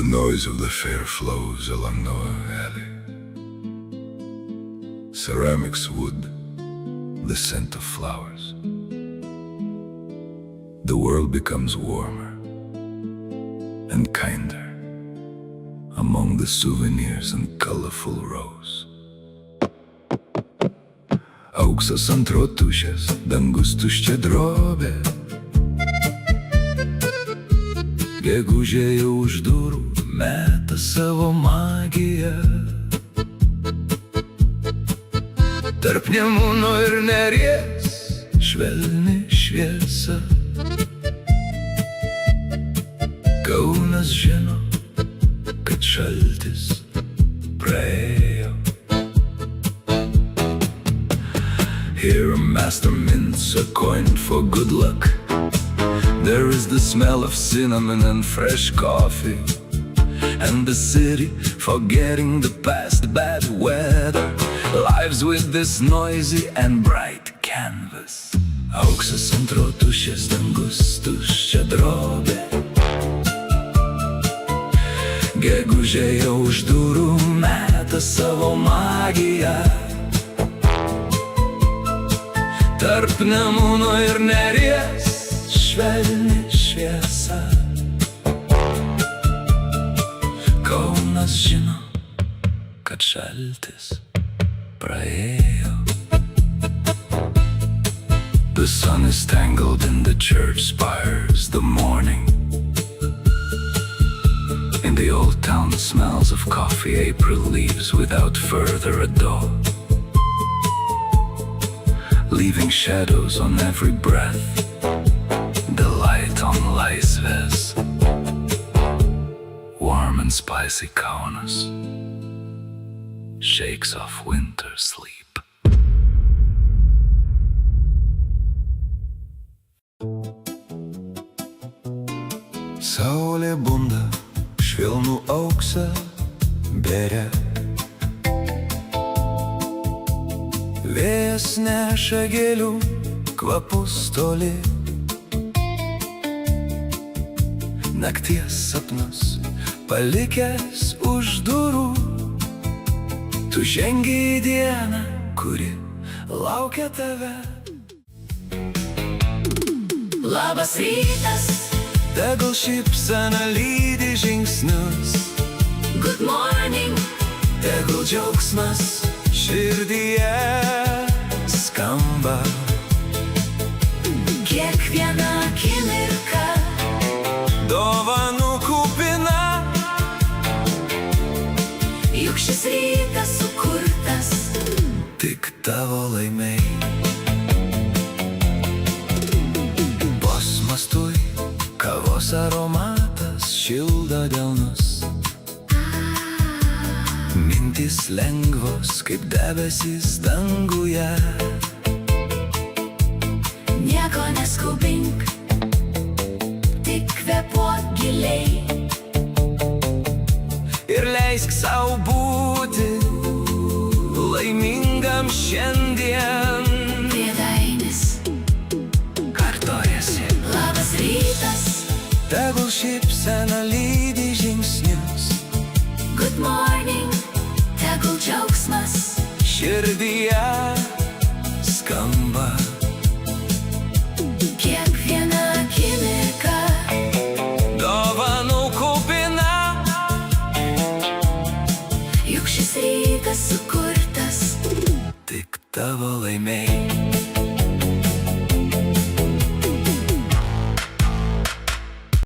The noise of the fair flows along the alley. Ceramics, wood, the scent of flowers. The world becomes warmer and kinder among the souvenirs and colorful rows. Auksas ant rotušės, dangus tuščia drobė. Gegužė jau už durų meta savo magiją. Tarp Nemuno ir Neries švelni šviesa. Kaunas žino, kad šaltis praėjo. Here a master mints a coin for good luck. There is the smell of cinnamon and fresh coffee, and the city, forgetting the past bad weather, lives with this noisy and bright canvas. Auksas ant rotušės, dangus tuščia drobė. Gegužė jau už durų meta savo magiją. Tarp Nemuno ir Neries švelni šviesa. Kaunas žino, kad šaltis praėjo. The sun is tangled in the church spires, the morning. In the old town smells of coffee, April leaves without further ado, leaving shadows on every breath. The light on Laisvės, warm and spicy Kaunas, shakes off winter sleep. Saulė bunda, švelnų auksą beria. Vėjas neša gėlių kvapus toli. Nakties sapnus palikęs už durų, tu žengi į dieną, kuri laukia tave. Labas rytas, Tegul šypsena lydi žingsnius. good morning, Tegul džiaugsmas širdyje skamba. kiekviena akimirka Dovanų kupina, juk šis rytas sukurtas tik tavo laimei. Posmastui kavos aromatas šildo delnus. Mintys lengvos kaip debesys danguje. nieko neskubink, tik kvėpuok giliai. Ir leisk sau būti laimingam šiandien. Priedainis, Kartojasi, labas rytas, tegul šypsena lydi žingsnius. good morning, tegul džiaugsmas Širdyje skamba. kiekviena akimirka Dovanų kupina, juk šis rytas sukurtas tik tavo laimei.